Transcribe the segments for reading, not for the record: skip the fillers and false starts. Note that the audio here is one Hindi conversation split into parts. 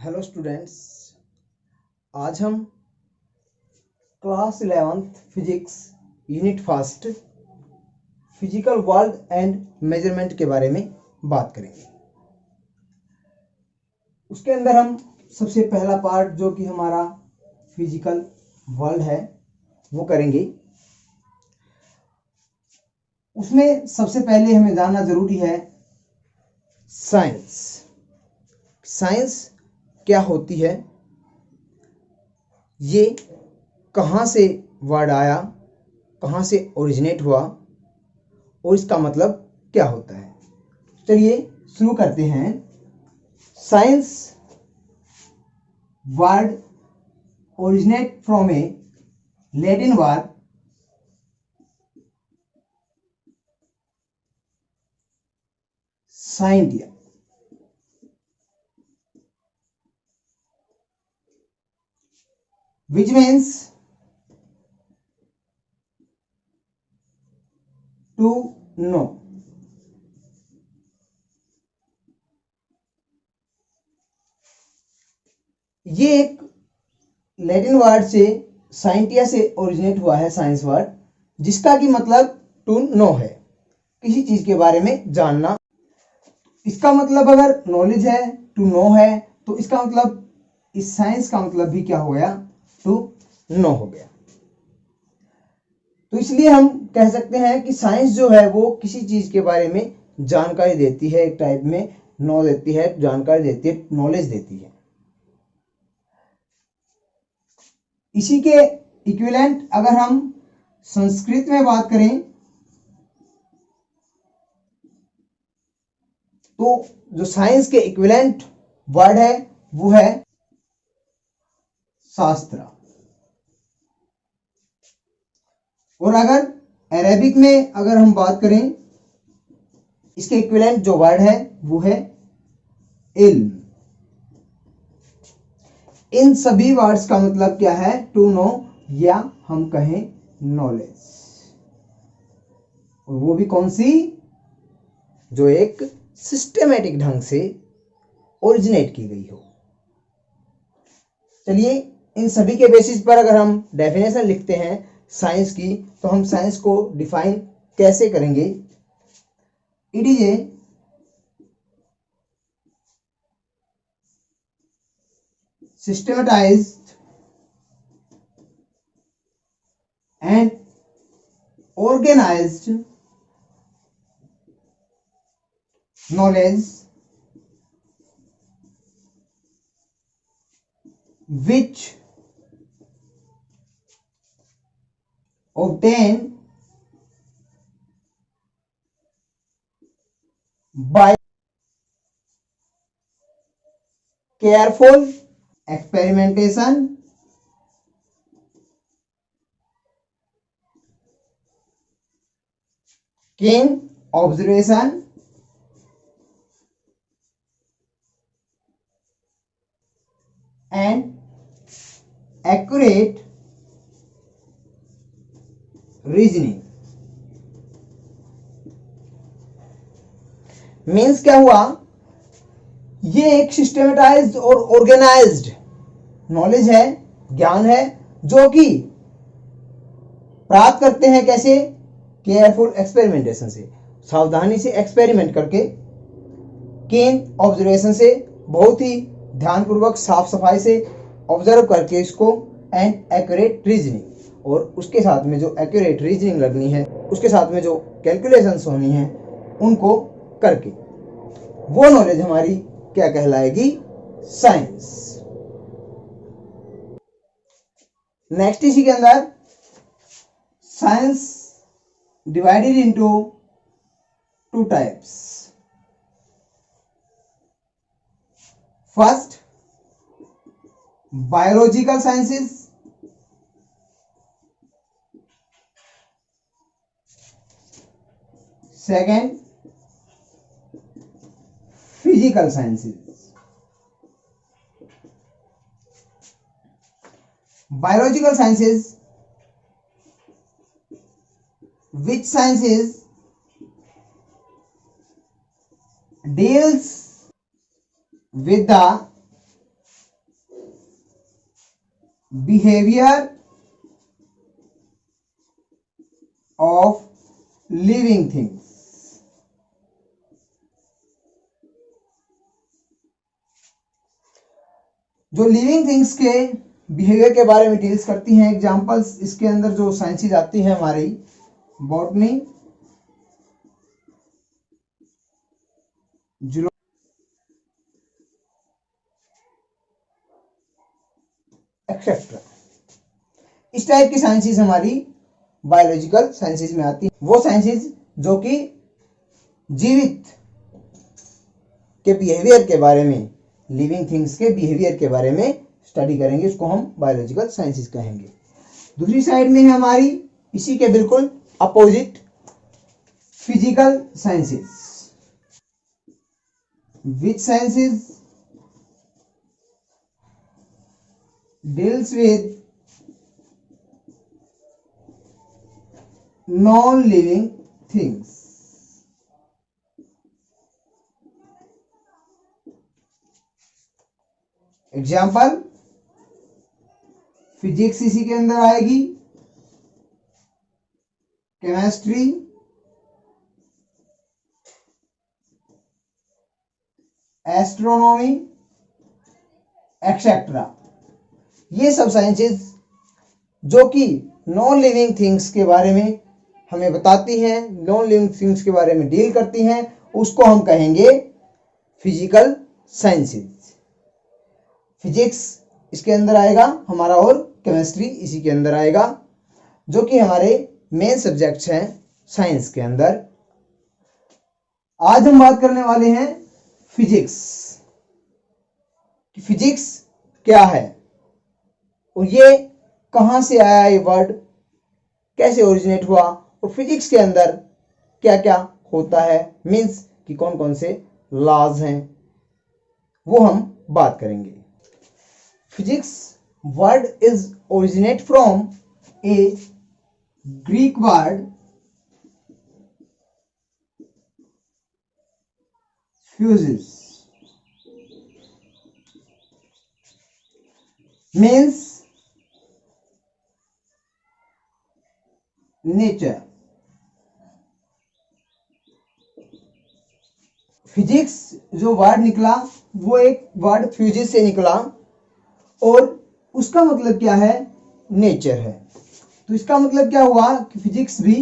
हेलो स्टूडेंट्स, आज हम class 11th physics unit first physical world and measurement के बारे में बात करेंगे। उसके अंदर हम सबसे पहला पार्ट जो कि हमारा फिजिकल वर्ल्ड है वो करेंगे। उसमें सबसे पहले हमें जानना जरूरी है साइंस। साइंस क्या होती है, ये कहाँ से वर्ड आया, कहाँ से ओरिजिनेट हुआ और इसका मतलब क्या होता है। चलिए शुरू करते हैं। Science word originate from A Latin word scientia, which means to know। ये एक लैटिन वर्ड से साइंटिया से ओरिजिनेट हुआ है साइंस वर्ड, जिसका कि मतलब टू नो है, किसी चीज के बारे में जानना। इसका मतलब अगर नॉलेज है, टू नो है, तो इसका मतलब इस साइंस का मतलब भी क्या हो गया, टू नो हो गया। तो इसलिए हम कह सकते हैं कि साइंस जो है वो किसी चीज के बारे में जानकारी देती है, एक टाइप में नो देती है, जानकारी देती है, नॉलेज देती है। इसी के इक्विवेलेंट अगर हम संस्कृत में बात करें तो जो साइंस के इक्विवेलेंट वर्ड है वो है शास्त्र। और अगर अरेबिक में अगर हम बात करें, इसके इक्विवेलेंट जो वर्ड है वो है इल्म। इन सभी वर्ड्स का मतलब क्या है, टू नो, या हम कहें नॉलेज। और वो भी कौन सी, जो एक सिस्टमेटिक ढंग से ओरिजिनेट की गई हो। चलिए इन सभी के बेसिस पर अगर हम डेफिनेशन लिखते हैं साइंस की, तो हम साइंस को डिफाइन कैसे करेंगे। It is a systematized and organized knowledge which obtain by careful experimentation, keen observation, and accurate reasoning. Means क्या हुआ, ये एक सिस्टमेटाइज्ड और ऑर्गेनाइज्ड नॉलेज है, ज्ञान है, जो कि प्राप्त करते हैं कैसे, केयरफुल एक्सपेरिमेंटेशन से, सावधानी से एक्सपेरिमेंट करके, कीन ऑब्जर्वेशन से, बहुत ही ध्यानपूर्वक साफ सफाई से ऑब्जर्व करके इसको, एंड एक्यूरेट रीजनिंग, और उसके साथ में जो एक्यूरेट रीजनिंग लगनी है, उसके साथ में जो कैलकुलेशंस होनी है, उनको करके वो नॉलेज हमारी क्या कहलाएगी, साइंस। नेक्स्ट इसी के अंदर science divided into two types. First biological sciences, second physical sciences. Biological sciences, which sciences deals with the behaviour of living things. जो लिविंग थिंग्स के बिहेवियर के बारे में डिटेल्स करती हैं। एग्जांपल्स इसके अंदर जो साइंसेज आती है हमारी बॉटनी, एक्सेट्रा। इस टाइप की साइंसेज हमारी बायोलॉजिकल साइंसेज में आती है। वो साइंसेज जो कि जीवित के बिहेवियर के बारे में, लिविंग थिंग्स के बिहेवियर के बारे में स्टडी करेंगे, उसको हम बायोलॉजिकल साइंसेज कहेंगे। दूसरी साइड में है हमारी इसी के बिल्कुल opposite physical sciences. Which sciences deals with non-living things। Example physics इसी के अंदर आएगी, केमिस्ट्री, एस्ट्रोनॉमी, एक्सेट्रा। ये सब साइंसेज जो कि नॉन लिविंग थिंग्स के बारे में हमें बताती हैं, नॉन लिविंग थिंग्स के बारे में डील करती हैं, उसको हम कहेंगे फिजिकल साइंसेज। फिजिक्स इसके अंदर आएगा हमारा और केमिस्ट्री इसी के अंदर आएगा, जो कि हमारे मेन सब्जेक्ट्स हैं साइंस के अंदर। आज हम बात करने वाले हैं फिजिक्स। फिजिक्स क्या है और ये कहाँ से आया, ये वर्ड कैसे ओरिजिनेट हुआ और फिजिक्स के अंदर क्या क्या होता है, मीन्स कि कौन कौन से लॉज हैं, वो हम बात करेंगे। Physics word is originate from A Greek word fuses, means nature. Physics जो वर्ड निकला वो एक वर्ड फ्यूजिस से निकला और उसका मतलब क्या है, नेचर है। तो इसका मतलब क्या हुआ कि फिजिक्स भी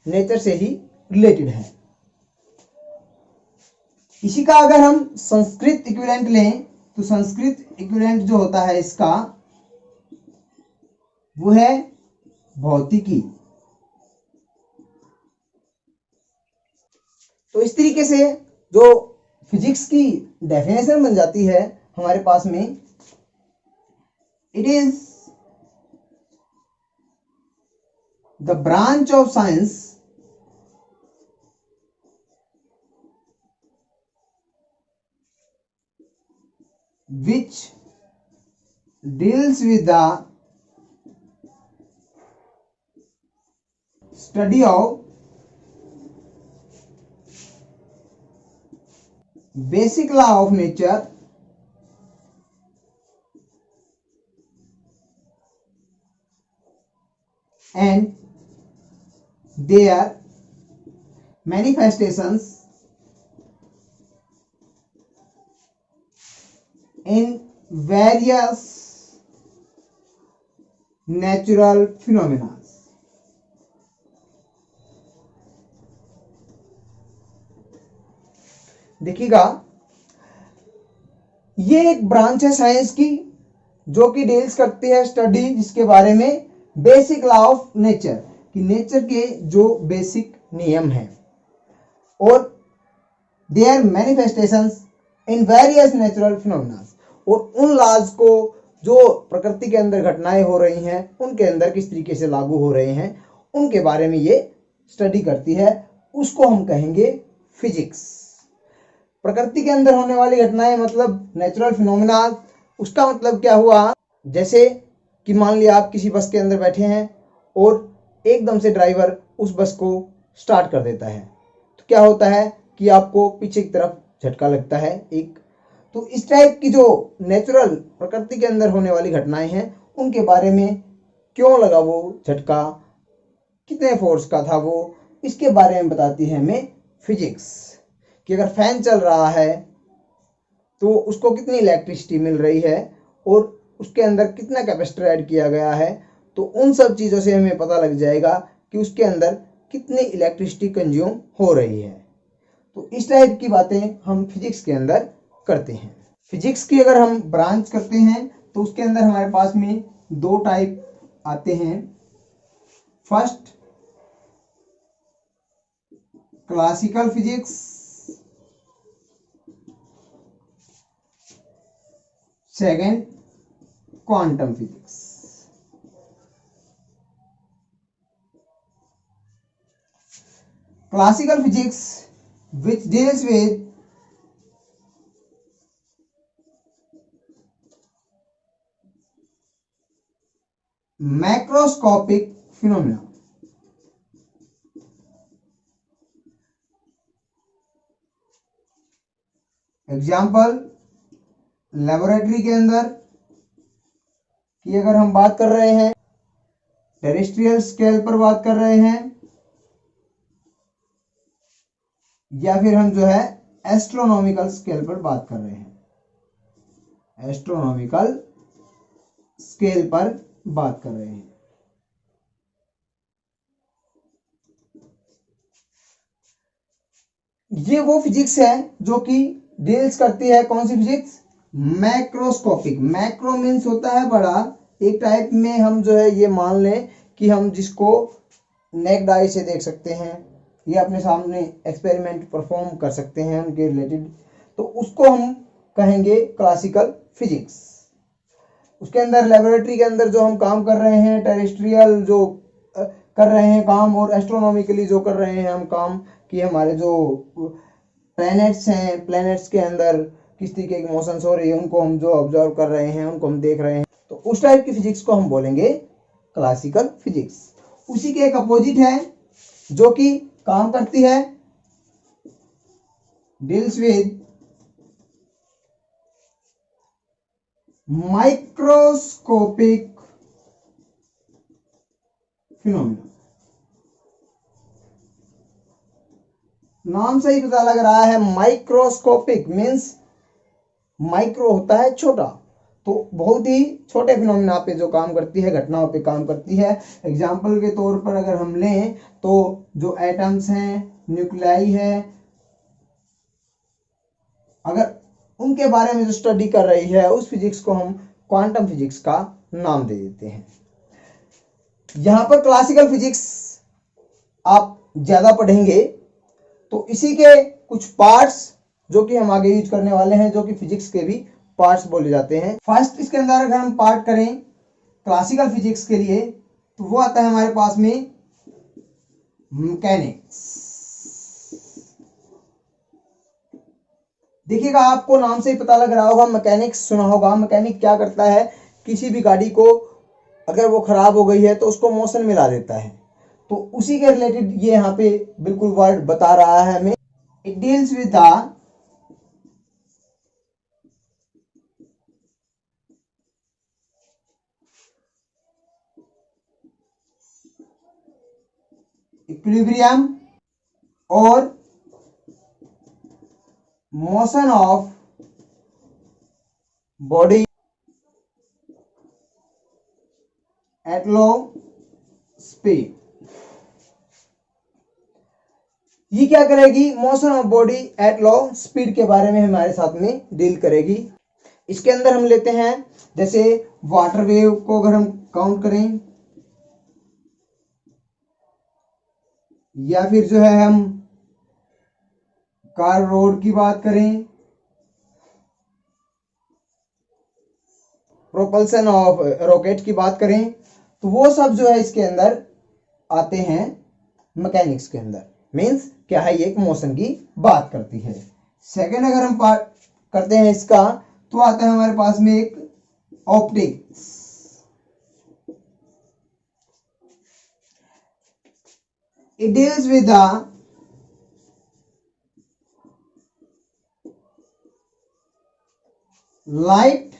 नेचर से ही रिलेटेड है। इसी का अगर हम संस्कृत इक्विवेलेंट लें तो संस्कृत इक्विवेलेंट जो होता है इसका वो है भौतिकी। तो इस तरीके से जो फिजिक्स की डेफिनेशन बन जाती है हमारे पास में, it is the branch of science which deals with the study of basic law of nature and their manifestations in various natural phenomena। देखिएगा, ये एक ब्रांच है साइंस की जो कि डील्स करती है स्टडी जिसके बारे में बेसिक लॉ ऑफ नेचर, कि नेचर के जो बेसिक नियम हैं और their manifestations in various natural phenomena, और उन लॉज को जो प्रकृति के अंदर घटनाएं हो रही हैं उनके अंदर किस तरीके से लागू हो रहे हैं उनके बारे में ये स्टडी करती है। उसको हम कहेंगे फिजिक्स। प्रकृति के अंदर होने वाली घटनाएं मतलब नेचुरल फिनोमेना। उसका मतलब क्या हुआ, जैसे कि मान लिया आप किसी बस के अंदर बैठे हैं और एकदम से ड्राइवर उस बस को स्टार्ट कर देता है, तो क्या होता है कि आपको पीछे की तरफ झटका लगता है एक। तो इस टाइप की जो नेचुरल प्रकृति के अंदर होने वाली घटनाएं हैं उनके बारे में, क्यों लगा वो झटका, कितने फोर्स का था वो, इसके बारे में बताती है हमें फिजिक्स। कि अगर फैन चल रहा है तो उसको कितनी इलेक्ट्रिसिटी मिल रही है और उसके अंदर कितना कैपेसिटर ऐड किया गया है, तो उन सब चीज़ों से हमें पता लग जाएगा कि उसके अंदर कितनी इलेक्ट्रिसिटी कंज्यूम हो रही है। तो इस टाइप की बातें हम फिजिक्स के अंदर करते हैं। फिजिक्स की अगर हम ब्रांच करते हैं तो उसके अंदर हमारे पास में दो टाइप आते हैं। First classical physics, second quantum physics. Classical physics which deals with macroscopic phenomena। Example laboratory के अंदर की अगर हम बात कर रहे हैं, टेरेस्ट्रियल स्केल पर बात कर रहे हैं, या फिर हम जो है एस्ट्रोनॉमिकल स्केल पर बात कर रहे हैं, एस्ट्रोनॉमिकल स्केल पर बात कर रहे हैं। ये वो फिजिक्स है जो कि डील्स करती है, कौन सी फिजिक्स, मैक्रोस्कोपिक। मैक्रो मीन्स होता है बड़ा, एक टाइप में हम जो है ये मान लें कि हम जिसको नेक्ड आई से देख सकते हैं या अपने सामने एक्सपेरिमेंट परफॉर्म कर सकते हैं उनके रिलेटेड, तो उसको हम कहेंगे क्लासिकल फिजिक्स। उसके अंदर लेबोरेटरी के अंदर जो हम काम कर रहे हैं, टेरेस्ट्रियल जो कर रहे हैं काम, और एस्ट्रोनॉमिकली जो कर रहे हैं हम काम, कि हमारे जो प्लैनेट्स हैं, प्लैनेट्स के अंदर किस तरीके की मोशंस हो रही है, उनको हम जो ऑब्जर्व कर रहे हैं, उनको हम देख रहे हैं, तो उस टाइप की फिजिक्स को हम बोलेंगे क्लासिकल फिजिक्स। उसी के एक अपोजिट है जो कि काम करती है, डील्स विद माइक्रोस्कोपिक फिनोमेना। नाम से ही पता लग रहा है, माइक्रोस्कोपिक मीन्स माइक्रो होता है छोटा, तो बहुत ही छोटे फिनोमेना पे जो काम करती है, घटनाओं पे काम करती है। एग्जाम्पल के तौर पर अगर हम लें तो जो एटम्स हैं, न्यूक्लियाई है, अगर उनके बारे में जो स्टडी कर रही है, उस फिजिक्स को हम क्वांटम फिजिक्स का नाम दे देते हैं। यहां पर क्लासिकल फिजिक्स आप ज्यादा पढ़ेंगे तो इसी के कुछ पार्ट्स जो कि हम आगे यूज करने वाले हैं, जो कि फिजिक्स के भी पार्ट्स बोले जाते हैं। फर्स्ट इसके अंदर अगर हम पार्ट करें क्लासिकल फिजिक्स के लिए, तो वो आता है हमारे पास में मैकेनिक्स। देखिएगा, आपको नाम से ही पता लग रहा होगा, मैकेनिक्स सुना होगा। मैकेनिक क्या करता है, किसी भी गाड़ी को अगर वो खराब हो गई है तो उसको मोशन में ला देता है, तो उसी के रिलेटेड ये यहाँ पे बिल्कुल वर्ड बता रहा है हमें। It deals with the equilibrium और motion of body at low speed. ये क्या करेगी, motion of body at low speed के बारे में हमारे साथ में डील करेगी। इसके अंदर हम लेते हैं जैसे वाटर वेव को अगर हम काउंट करें, या फिर जो है हम कार रोड की बात करें, प्रोपल्सन ऑफ रॉकेट की बात करें, तो वो सब जो है इसके अंदर आते हैं मैकेनिक्स के अंदर। मींस क्या है, ये एक मोशन की बात करती है। सेकंड अगर हम पार्ट करते हैं इसका, तो आता है हमारे पास में एक optics. It deals with the light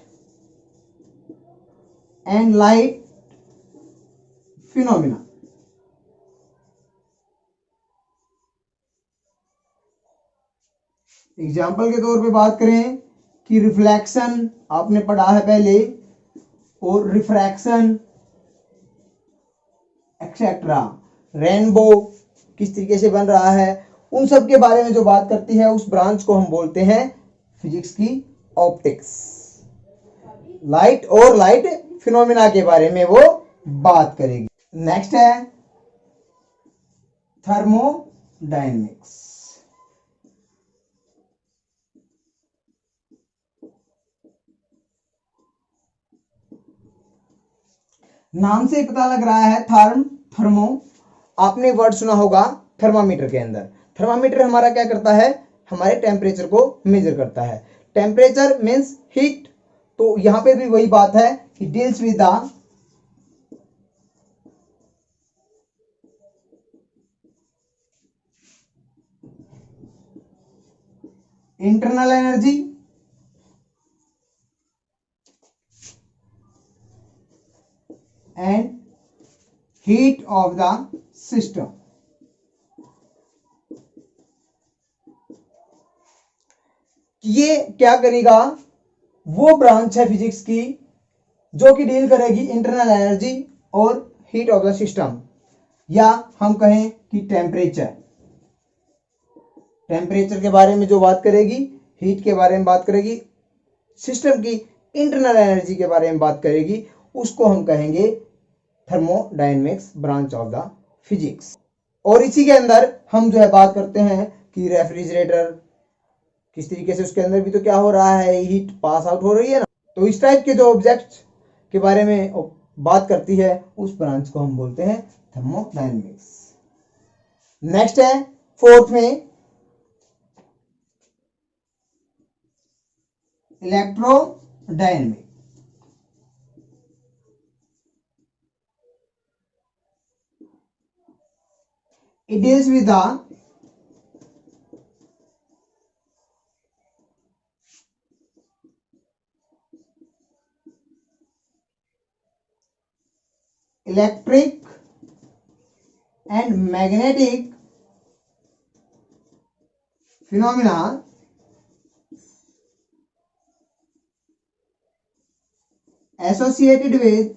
and light phenomena. Example के तौर पे बात करें कि रिफ्लेक्शन आपने पढ़ा है पहले, और रिफ्रैक्शन एक्सेट्रा, रेनबो किस तरीके से बन रहा है, उन सब के बारे में जो बात करती है उस ब्रांच को हम बोलते हैं फिजिक्स की ऑप्टिक्स। लाइट और लाइट फिनोमिना के बारे में वो बात करेगी। नेक्स्ट है थर्मोडायनेमिक्स। नाम से पता लग रहा है थर्मो, आपने वर्ड सुना होगा थर्मामीटर के अंदर। थर्मामीटर हमारा क्या करता है, हमारे टेम्परेचर को मेजर करता है। टेम्परेचर मीन्स हीट, तो यहां पे भी वही बात है कि deals with the internal energy and heat of the system. ये क्या करेगा, वो ब्रांच है फिजिक्स की जो कि डील करेगी इंटरनल एनर्जी और हीट ऑफ द सिस्टम, या हम कहें कि टेम्परेचर। टेम्परेचर के बारे में जो बात करेगी, हीट के बारे में बात करेगी, सिस्टम की इंटरनल एनर्जी के बारे में बात करेगी, उसको हम कहेंगे thermodynamics branch of the physics. और इसी के अंदर हम जो है बात करते हैं कि रेफ्रिजरेटर किस तरीके से, उसके अंदर भी तो क्या हो रहा है, हीट पास आउट हो रही है ना। तो इस टाइप के जो ऑब्जेक्ट के बारे में बात करती है उस ब्रांच को हम बोलते हैं थर्मोडायनेमिक्स। नेक्स्ट है फोर्थ में electrodynamics. It deals with the electric and magnetic phenomena associated with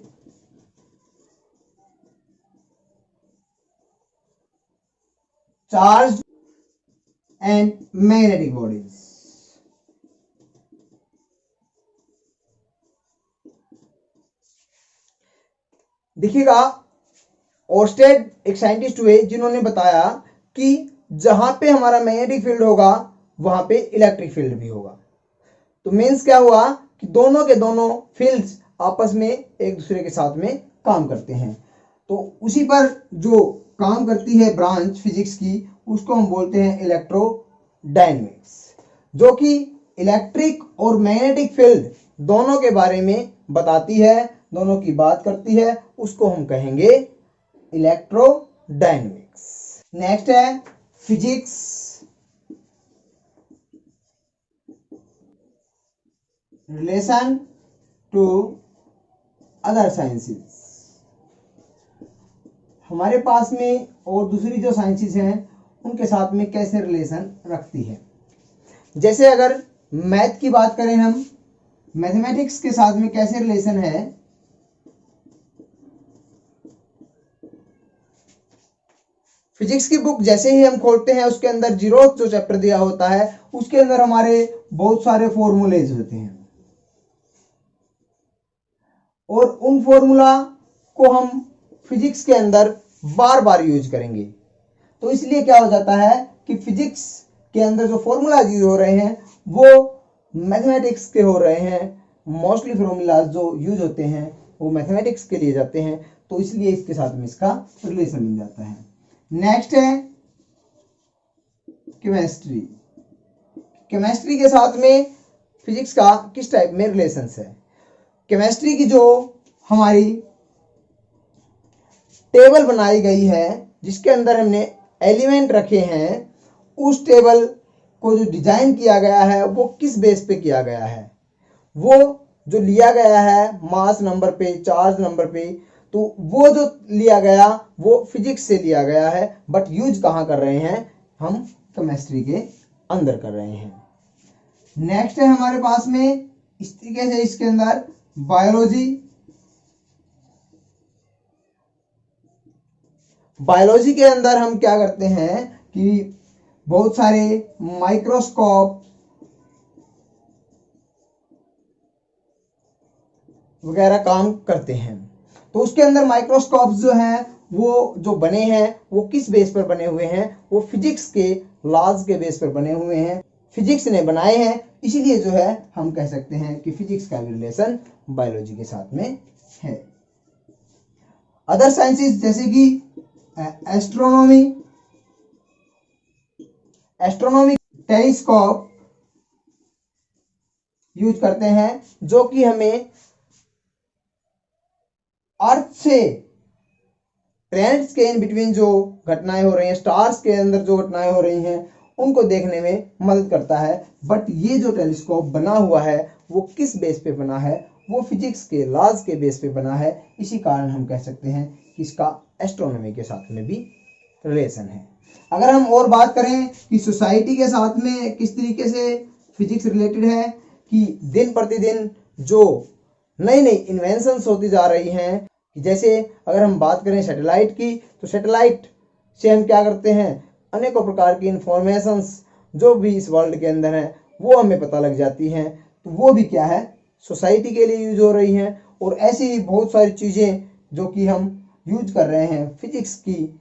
charged and magnetic bodies। देखिएगा, ओर्स्टेड एक साइंटिस्ट हुए जिन्होंने बताया कि जहां पे हमारा मैग्नेटिक फील्ड होगा वहां पे इलेक्ट्रिक फील्ड भी होगा। तो मीन्स क्या हुआ कि दोनों के दोनों फील्ड्स आपस में एक दूसरे के साथ में काम करते हैं। तो उसी पर जो काम करती है ब्रांच फिजिक्स की, उसको हम बोलते हैं इलेक्ट्रोडायनेमिक्स, जो कि इलेक्ट्रिक और मैग्नेटिक फील्ड दोनों के बारे में बताती है, दोनों की बात करती है, उसको हम कहेंगे इलेक्ट्रोडायनेमिक्स। नेक्स्ट है physics relation to other sciences. हमारे पास में और दूसरी जो साइंसेस हैं उनके साथ में कैसे रिलेशन रखती है। जैसे अगर मैथ की बात करें, हम मैथमेटिक्स के साथ में कैसे रिलेशन है। फिजिक्स की बुक जैसे ही हम खोलते हैं उसके अंदर जीरोथ जो चैप्टर दिया होता है उसके अंदर हमारे बहुत सारे फॉर्मूलेज होते हैं, और उन फॉर्मूला को हम फिजिक्स के अंदर बार बार यूज करेंगे। तो इसलिए क्या हो जाता है कि फिजिक्स के अंदर जो फॉर्मूलाज यूज हो रहे हैं वो मैथमेटिक्स के हो रहे हैं। मोस्टली फॉर्मूलाज जो यूज होते हैं वो मैथमेटिक्स के लिए जाते हैं, तो इसलिए इसके साथ में इसका रिलेशन मिल जाता है। नेक्स्ट है केमिस्ट्री। केमिस्ट्री के साथ में फिजिक्स का किस टाइप में रिलेशन है। केमिस्ट्री की जो हमारी टेबल बनाई गई है जिसके अंदर हमने एलिमेंट रखे हैं, उस टेबल को जो डिजाइन किया गया है वो किस बेस पे किया गया है, वो जो लिया गया है मास नंबर पे, चार्ज नंबर पे, तो वो जो लिया गया वो फिजिक्स से लिया गया है, बट यूज कहाँ कर रहे हैं हम, केमिस्ट्री के अंदर कर रहे हैं। नेक्स्ट है हमारे पास में इस तरीके से इसके अंदर बायोलॉजी। बायोलॉजी के अंदर हम क्या करते हैं कि बहुत सारे माइक्रोस्कोप वगैरह काम करते हैं। तो उसके अंदर माइक्रोस्कोप जो हैं वो जो बने हैं वो किस बेस पर बने हुए हैं, वो फिजिक्स के लॉज के बेस पर बने हुए हैं, फिजिक्स ने बनाए हैं, इसीलिए जो है हम कह सकते हैं कि फिजिक्स का भी रिलेशन बायोलॉजी के साथ में है। अदर साइंसेस जैसे कि एस्ट्रोनॉमी, एस्ट्रोनॉमी टेलीस्कोप यूज करते हैं जो कि हमें अर्थ से प्लैनेट्स के इन बिटवीन जो घटनाएं हो रही हैं, स्टार्स के अंदर जो घटनाएं हो रही हैं, उनको देखने में मदद करता है। बट ये जो टेलीस्कोप बना हुआ है वो किस बेस पे बना है, वो फिजिक्स के लॉज के बेस पे बना है। इसी कारण हम कह सकते हैं कि इसका एस्ट्रोनॉमी के साथ में भी रिलेशन है। अगर हम और बात करें कि सोसाइटी के साथ में किस तरीके से फिजिक्स रिलेटेड है, कि दिन प्रतिदिन जो नई नई इन्वेंशंस होती जा रही हैं, जैसे अगर हम बात करें सैटेलाइट की, तो सैटेलाइट से हम क्या करते हैं, अनेकों प्रकार की इंफॉर्मेशंस जो भी इस वर्ल्ड के अंदर हैं वो हमें पता लग जाती हैं। तो वो भी क्या है, सोसाइटी के लिए यूज हो रही हैं। और ऐसी ही बहुत सारी चीज़ें जो कि हम यूज कर रहे हैं फिजिक्स की,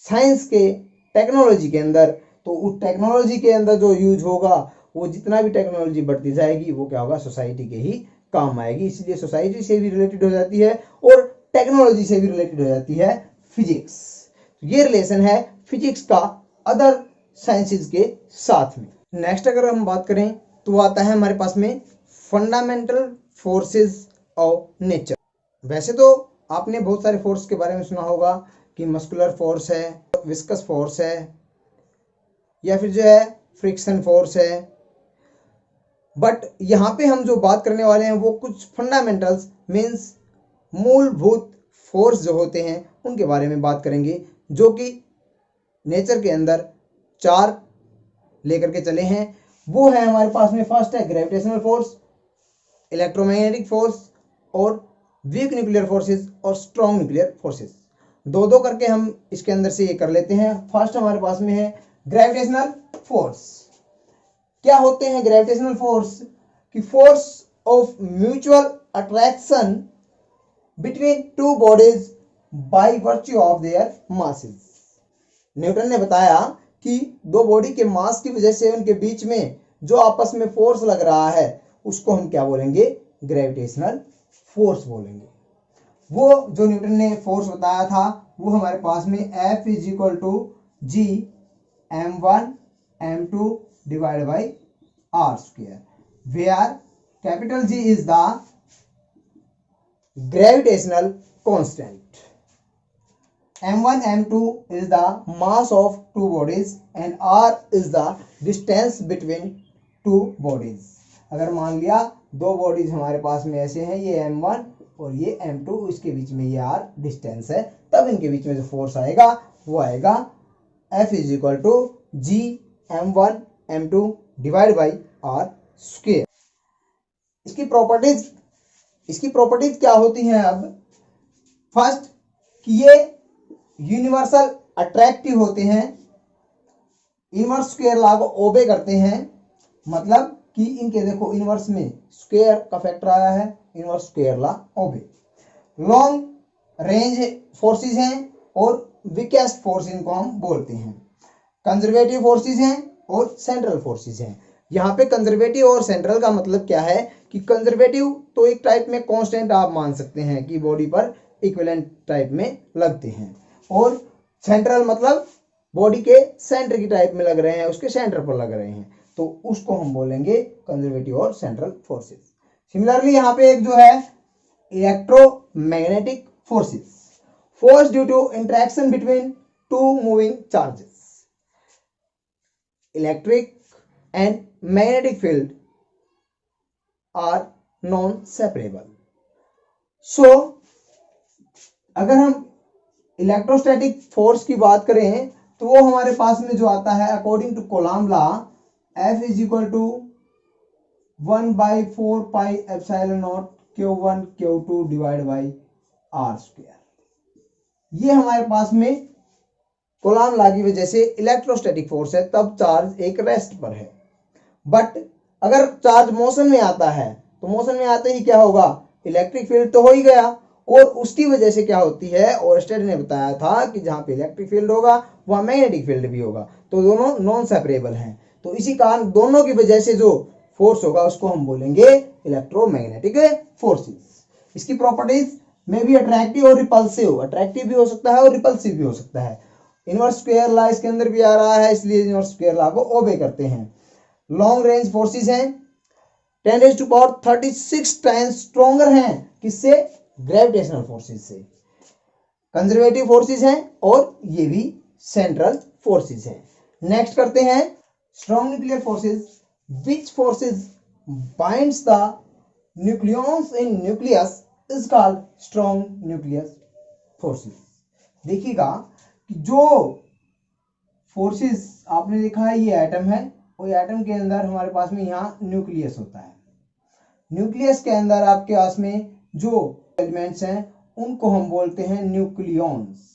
साइंस के, टेक्नोलॉजी के अंदर। तो उस टेक्नोलॉजी के अंदर जो यूज होगा, वो जितना भी टेक्नोलॉजी बढ़ती जाएगी वो क्या होगा, सोसाइटी के ही काम आएगी। इसलिए सोसाइटी से भी रिलेटेड हो जाती है और टेक्नोलॉजी से भी रिलेटेड हो जाती है फिजिक्स। ये रिलेशन है फिजिक्स का अदर साइंसेज के साथ में। नेक्स्ट अगर हम बात करें तो आता है हमारे पास में फंडामेंटल फोर्सेस ऑफ नेचर। वैसे तो आपने बहुत सारे फोर्स के बारे में सुना होगा कि मस्कुलर फोर्स है, विस्कस फोर्स है, या फिर जो है फ्रिक्शन फोर्स है। बट यहाँ पे हम जो बात करने वाले हैं वो कुछ फंडामेंटल्स मीन्स मूलभूत फोर्स जो होते हैं उनके बारे में बात करेंगे, जो कि नेचर के अंदर 4 लेकर के चले हैं। वो है हमारे पास में, फर्स्ट है ग्रेविटेशनल फोर्स, इलेक्ट्रोमैग्नेटिक फोर्स, और वीक न्यूक्लियर फोर्सेस और स्ट्रॉन्ग न्यूक्लियर फोर्सेस। दो दो करके हम इसके अंदर से ये कर लेते हैं। फर्स्ट हमारे पास में है ग्रेविटेशनल फोर्स। क्या होते हैं ग्रेविटेशनल फोर्स? कि force of mutual attraction between two bodies by virtue of their masses. Newton ने बताया कि दो बॉडी के मास की वजह से उनके बीच में जो आपस में फोर्स लग रहा है उसको हम क्या बोलेंगे, ग्रेविटेशनल फोर्स बोलेंगे। वो जो न्यूटन ने फोर्स बताया था वो हमारे पास में F is equal to G m1 m2 divide by r square, where capital G इज द gravitational constant. m1 m2 is the mass of two bodies and r is the distance between two bodies. अगर मान लिया दो बॉडीज हमारे पास में ऐसे हैं, ये m1 और ये m2, इसके बीच में ये r डिस्टेंस है, तब इनके बीच में जो फोर्स आएगा वो आएगा F is equal to G m1 m2 divide by r square. इसकी प्रॉपर्टीज क्या होती हैं? अब फर्स्ट कि ये यूनिवर्सल अट्रैक्टिव होते हैं, इनवर्स स्क्वायर लॉ को ओबे करते हैं। मतलब कि इनके देखो इनवर्स में स्क्वायर का फैक्टर आया है, इनवर्स स्क्वायर लॉ ओबे। लॉन्ग रेंज फोर्सेस हैं और वीकेस्ट फोर्स इनको हम बोलते हैं। कंजर्वेटिव फोर्सेस हैं और सेंट्रल फोर्सेस हैं। यहाँ पे कंजर्वेटिव और सेंट्रल का मतलब क्या है कि कंजर्वेटिव तो एक टाइप में कांस्टेंट आप मान सकते हैं कि बॉडी पर इक्विवेलेंट टाइप में लगते हैं, और सेंट्रल मतलब बॉडी के सेंटर की टाइप में लग रहे हैं, उसके सेंटर पर लग रहे हैं, तो उसको हम बोलेंगे कंजर्वेटिव और सेंट्रल फोर्सेस। सिमिलरली यहाँ पे एक जो है electromagnetic forces, force due to interaction between two moving charges. Electric and magnetic field are non separable. So अगर हम इलेक्ट्रोस्टैटिक फोर्स की बात करें तो वो हमारे पास में जो आता है according to Coulomb law, F is equal to 1/4 pi epsilon naught Q1 Q2 divide by r square. ये हमारे पास में कूलम्ब लॉ की वजह से इलेक्ट्रोस्टैटिक फोर्स है, तब चार्ज एक रेस्ट पर है। बट अगर चार्ज मोशन में आता है तो मोशन में आते ही क्या होगा, इलेक्ट्रिक फील्ड तो हो ही गया, और उसकी वजह से क्या होती है, ओरस्टेड ने बताया था कि जहां पे इलेक्ट्रिक फील्ड होगा वहां मैग्नेटिक फील्ड भी होगा, तो दोनों नॉन सेपरेबल हैं। तो इसी कारण दोनों की वजह से जो फोर्स होगा उसको हम बोलेंगे इलेक्ट्रोमैग्नेटिक फोर्सेस। इसकी प्रॉपर्टीज में भी अट्रैक्टिव और रिपल्सिव, अट्रैक्टिव भी हो सकता है और रिपल्सिव भी हो सकता है। इनवर्स स्क्वायर लॉ इसके अंदर भी आ रहा है, इसलिए इनवर्स स्क्वायर लॉ को ओबे करते हैं। लॉन्ग रेंज फोर्सेस हैं 10⁻36 टाइम्स स्ट्रॉन्गर हैं किससे, ग्रेविटेशनल फोर्सेस से। कंजर्वेटिव फोर्सेस हैं और ये भी सेंट्रल फोर्सेस हैं। नेक्स्ट करते हैं strong nuclear forces. Which forces binds the nucleons in nucleus is called strong nuclear forces. देखिएगा कि जो फोर्सेस आपने देखा है ये एटम है, और एटम के अंदर हमारे पास में यहाँ न्यूक्लियस होता है। न्यूक्लियस के अंदर आपके पास में जो एलिमेंट्स हैं उनको हम बोलते हैं न्यूक्लियॉन्स।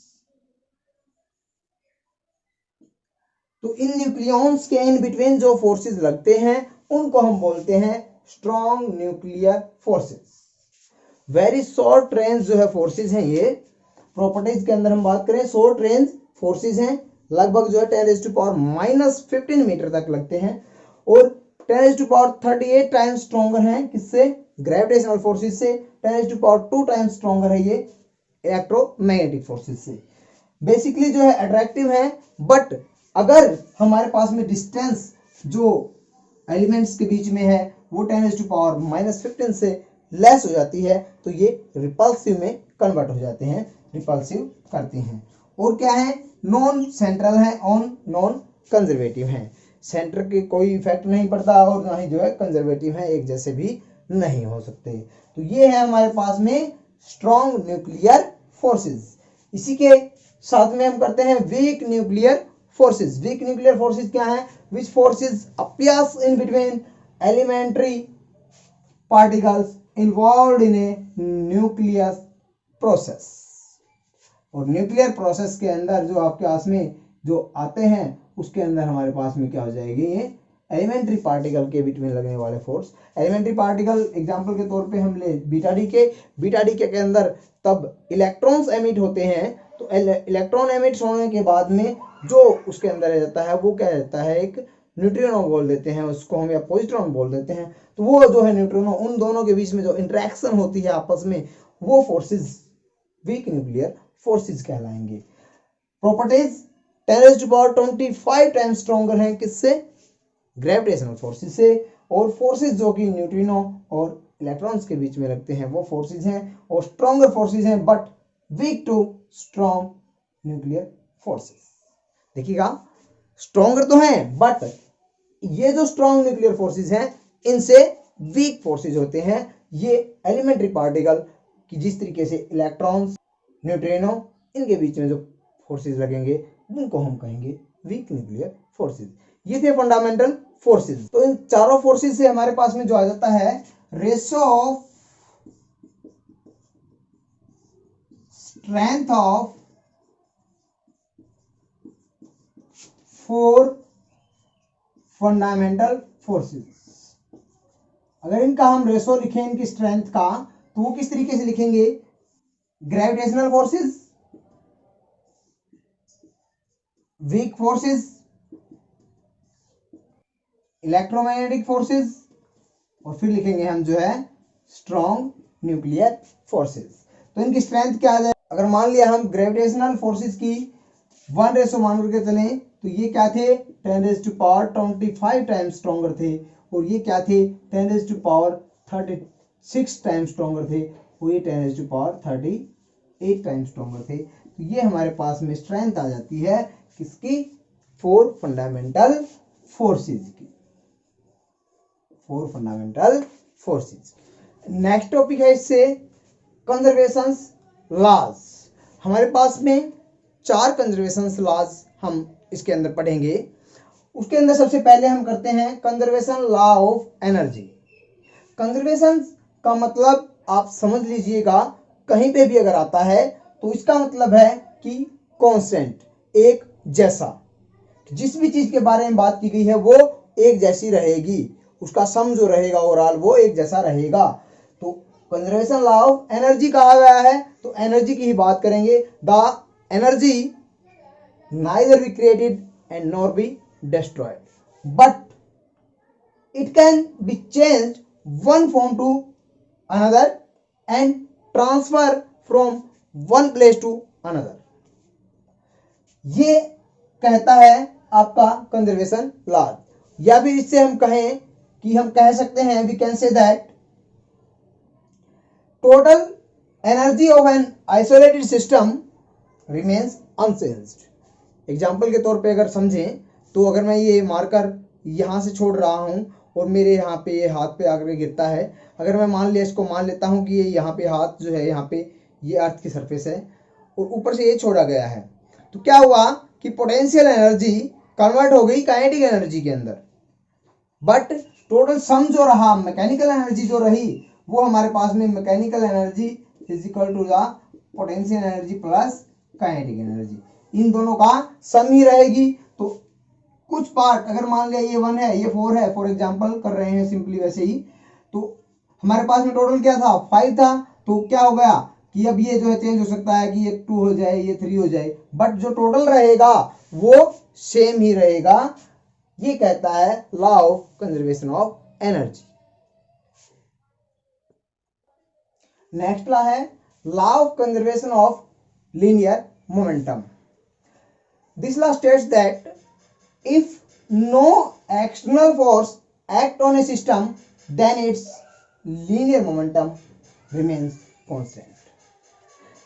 तो इन न्यूक्लियॉन्स के इन बिटवीन जो फोर्सेस लगते हैं उनको हम बोलते हैं strong nuclear forces. Very short range जो है फोर्सेस हैं ये। प्रॉपर्टीज के अंदर हम बात करें, शॉर्ट रेंज फोर्सेस हैं, लगभग जो है 10⁻⁻15 मीटर तक लगते हैं, और 10⁻38 टाइम्स स्ट्रॉन्गर हैं किससे, ग्रेविटेशनल फोर्सेस से। 10⁻2 टाइम्स स्ट्रॉन्गर है ये इलेक्ट्रोमैग्नेटिक फोर्सेस से। बेसिकली जो है अट्रैक्टिव है, बट अगर हमारे पास में डिस्टेंस जो एलिमेंट्स के बीच में है वो 10⁻⁻15 से लेस हो जाती है तो ये रिपल्सिव में कन्वर्ट हो जाते हैं, रिपल्सिव करते हैं। और क्या है, नॉन सेंट्रल है, ऑन नॉन कंजर्वेटिव है। सेंटर के कोई इफेक्ट नहीं पड़ता और ना ही जो है कंजर्वेटिव है, एक जैसे भी नहीं हो सकते। तो ये है हमारे पास में स्ट्रॉन्ग न्यूक्लियर फोर्सेस। इसी के साथ में हम करते हैं weak nuclear forces. Weak nuclear forces क्या है, which forces appears in between elementary particles involved in a nuclear process. और न्यूक्लियर प्रोसेस के अंदर जो आपके पास में जो आते हैं उसके अंदर हमारे पास में क्या हो जाएगी, ये एलिमेंट्री पार्टिकल के बीच में लगने वाले फोर्स। एलिमेंट्री पार्टिकल एग्जांपल के तौर पे हम ले बीटा डी के अंदर तब इलेक्ट्रॉन्स एमिट होते हैं, तो इलेक्ट्रॉन एमिट होने के बाद में जो उसके अंदर रह जाता है वो क्या रहता है, एक न्यूट्रिनो बोल देते हैं उसको हम, या पॉजिट्रॉन बोल देते हैं। तो वो जो है न्यूट्रिनो, उन दोनों के बीच में जो इंटरेक्शन होती है आपस में, वो फोर्सेस वीक न्यूक्लियर फोर्सेस कहलाएंगे। प्रॉपर्टीज 10⁻25 टाइम्स स्ट्रॉन्गर हैं किससे, ग्रेविटेशनल फोर्सेस से। और फोर्सेस जो कि न्यूट्रिनो और इलेक्ट्रॉन्स के बीच में लगते हैं वो फोर्सेस हैं, और स्ट्रॉन्गर फोर्सेस हैं but weak to strong nuclear forces. देखिएगा स्ट्रॉन्गर तो हैं बट ये जो स्ट्रॉन्ग न्यूक्लियर फोर्सेस हैं इनसे वीक फोर्सेस होते हैं। ये एलिमेंट्री पार्टिकल की जिस तरीके से इलेक्ट्रॉन्स, न्यूट्रिनो, इनके बीच में जो फोर्सेस लगेंगे उनको हम कहेंगे वीक न्यूक्लियर फोर्सेस। ये थे फंडामेंटल फोर्सेस। तो इन चारों फोर्सेस से हमारे पास में जो आ जाता है ratio of strength of 4 fundamental forces. अगर इनका हम रेशो लिखें इनकी स्ट्रेंथ का, तो वो किस तरीके से लिखेंगे, gravitational forces, weak forces, electromagnetic forces, और फिर लिखेंगे हम जो है स्ट्रॉन्ग न्यूक्लियर फोर्सेस। तो इनकी स्ट्रेंथ क्या आ जाए, अगर मान लिया हम ग्रेविटेशनल फोर्सेस की 1 मान करके चले तो ये क्या थे 10⁻25 टाइम्स स्ट्रॉन्गर थे, और ये क्या थे 10⁻36 टाइम्स स्ट्रॉन्गर थे, और ये 10⁻38 टाइम्स स्ट्रॉन्गर थे। तो ये हमारे पास में स्ट्रेंथ आ जाती है किसकी, 4 फंडामेंटल फोर्सेस की, 4 फंडामेंटल फोर्सेस। नेक्स्ट टॉपिक है इससे कंजर्वेशन लॉज। हमारे पास में 4 कंजर्वेशन लॉज हम इसके अंदर पढ़ेंगे। उसके अंदर सबसे पहले हम करते हैं conservation law of energy. Conservation का मतलब आप समझ लीजिएगा, कहीं पे भी अगर आता है तो इसका मतलब है कि कांस्टेंट, एक जैसा। जिस भी चीज के बारे में बात की गई है वो एक जैसी रहेगी, उसका सम जो रहेगा ओवरऑल वो एक जैसा रहेगा। तो कंजर्वेशन लॉ ऑफ एनर्जी कहा गया है तो एनर्जी की ही बात करेंगे। The energy neither be created and nor be destroyed, but it can be changed one form to another and transfer from one place to another। ये कहता है आपका कंजर्वेशन लॉ। या फिर इससे हम कहें कि हम कह सकते हैं, we can say that total energy of an isolated system remains unchanged. Example के तौर पे अगर समझें तो अगर मैं ये मार्कर यहाँ से छोड़ रहा हूँ और मेरे यहाँ पे ये हाथ पे आकर गिरता है, अगर मैं मान लेता हूँ कि ये यहाँ पे हाथ जो है, यहाँ पे ये अर्थ की सरफेस है और ऊपर से ये छोड़ा गया है, तो क्या हुआ कि पोटेंशियल एनर्जी कन्वर्ट हो गई काइनेटिक एनर्जी के अंदर। बट टोटल सम जो रहा, मैकेनिकल एनर्जी जो रही, वो हमारे पास में mechanical energy is equal to the potential energy plus kinetic energy, इन दोनों का सम ही रहेगी। तो कुछ पार्ट अगर मान लिया ये 1 है, ये 4 है, फॉर एग्जांपल कर रहे हैं सिंपली वैसे ही, तो हमारे पास में टोटल क्या था, 5 था। तो क्या हो गया कि अब ये जो है चेंज हो सकता है कि ये 2 हो जाए, ये 3 हो जाए, बट जो टोटल रहेगा वो सेम ही रहेगा। ये कहता है law of conservation of energy. Next law है law of conservation of linear momentum. This law states that if no external force act on a system then its linear momentum remains constant।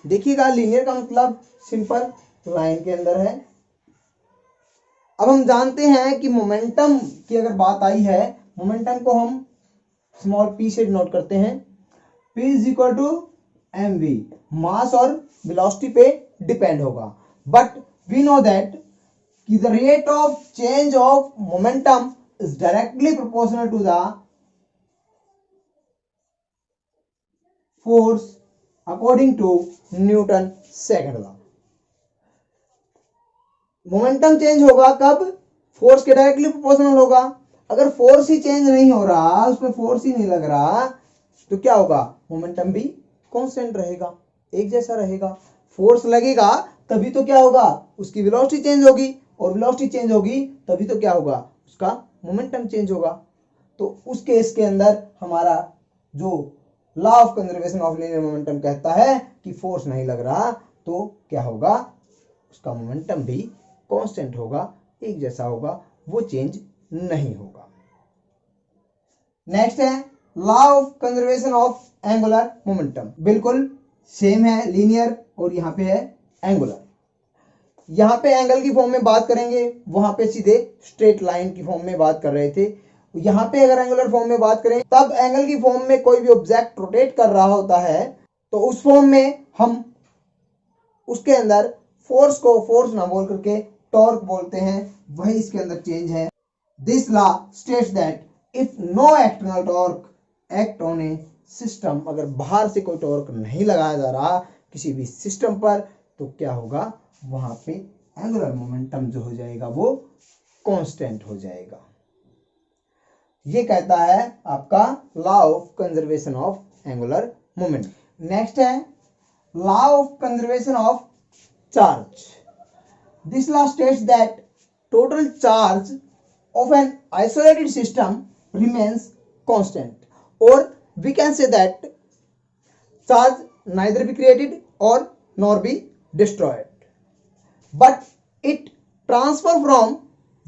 देखिएगा, लीनियर का मतलब सिंपल लाइन के अंदर है। अब हम जानते हैं कि मोमेंटम की अगर बात आई है, मोमेंटम को हम स्मॉल p से डिनोट करते हैं। p इज इक्वल टू mv, मास और वेलोसिटी पे डिपेंड होगा। बट वी नो दैट कि the rate of change of momentum is directly proportional to the force according to Newton second law। Momentum change होगा कब, फोर्स के डायरेक्टली प्रोपोर्शनल होगा। अगर फोर्स ही चेंज नहीं हो रहा, उसमें फोर्स ही नहीं लग रहा, तो क्या होगा, मोमेंटम भी कांस्टेंट रहेगा, एक जैसा रहेगा। फोर्स लगेगा तभी तो क्या होगा, उसकी वेलोसिटी चेंज होगी, और वेलोसिटी चेंज होगी तभी तो क्या होगा, उसका मोमेंटम चेंज होगा। तो उस केस के अंदर हमारा जो law of conservation of linear momentum कहता है कि फोर्स नहीं लग रहा, तो क्या होगा, उसका मोमेंटम भी कांस्टेंट होगा, एक जैसा होगा, वो चेंज नहीं होगा। नेक्स्ट है law of conservation of angular momentum. बिल्कुल सेम है, लीनियर और यहाँ पे है एंगुलर। यहाँ पे एंगल की फॉर्म में बात करेंगे, वहां पे सीधे स्ट्रेट लाइन की फॉर्म में बात कर रहे थे। यहाँ पे अगर एंगुलर फॉर्म में बात करें, तब एंगल की फॉर्म में कोई भी ऑब्जेक्ट रोटेट कर रहा होता है तो उस फॉर्म में हम उसके अंदर फोर्स को फोर्स ना बोल करके टॉर्क बोलते हैं, वही इसके अंदर चेंज है। This law states that if no external torque act on a system, अगर बाहर से कोई टॉर्क नहीं लगाया जा रहा किसी भी सिस्टम पर, तो क्या होगा, वहां पे एंगुलर मोमेंटम जो हो जाएगा वो कांस्टेंट हो जाएगा। ये कहता है आपका law of conservation of angular moment. Next है law of conservation of charge. This law states that total charge of an isolated system remains constant, और we can say that charge neither be created or nor be destroyed, but it transfer from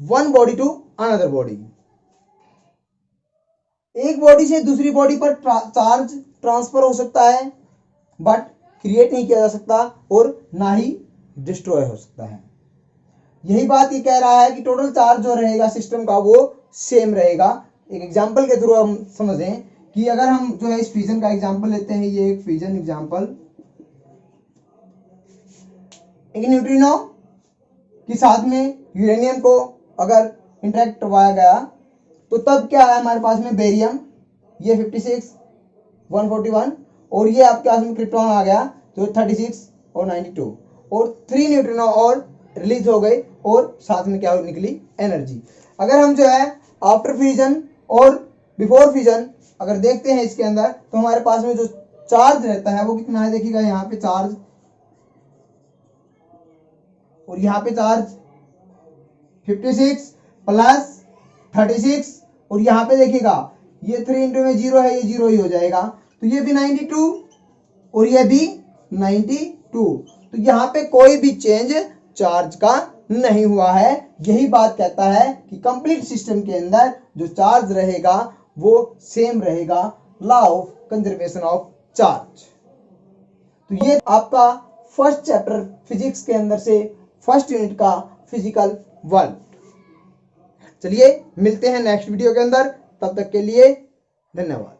one body to another body। एक बॉडी से दूसरी बॉडी पर चार्ज ट्रांसफर हो सकता है, बट क्रिएट नहीं किया जा सकता और ना ही डिस्ट्रॉय हो सकता है। यही बात ये कह रहा है कि टोटल चार्ज जो रहेगा सिस्टम का वो सेम रहेगा। एक एग्जांपल के थ्रू हम समझें कि अगर हम जो है इस फ्यूजन का एग्जांपल लेते हैं, ये एक फ्यूजन एग्जांपल, एक न्यूट्रिनो के साथ में यूरेनियम को अगर इंटरेक्ट करवाया गया तो तब क्या है हमारे पास में बेरियम, ये 56 141, और ये आपके पास में क्रिप्टॉन आ गया तो 36 और 92, और 3 न्यूट्रिनो और रिलीज हो गए और साथ में क्या निकली, एनर्जी। अगर हम जो है आफ्टर फ्यूजन और बिफोर फ्यूजन अगर देखते हैं इसके अंदर, तो हमारे पास में जो चार्ज रहता है वो कितना है, देखिएगा यहाँ पे चार्ज और यहाँ पे चार्ज 56 प्लस 36, और यहाँ पे देखिएगा ये 3 इंटू में 0 है, ये 0 ही हो जाएगा, तो ये भी 92 और ये भी 92, तो यहाँ पे कोई भी चेंज चार्ज का नहीं हुआ है। यही बात कहता है कि कंप्लीट सिस्टम के अंदर जो चार्ज रहेगा वो सेम रहेगा, law of conservation of charge. तो ये आपका फर्स्ट चैप्टर फिजिक्स के अंदर से फर्स्ट यूनिट का फिजिकल वर्ल्ड। चलिए मिलते हैं नेक्स्ट वीडियो के अंदर, तब तक के लिए धन्यवाद।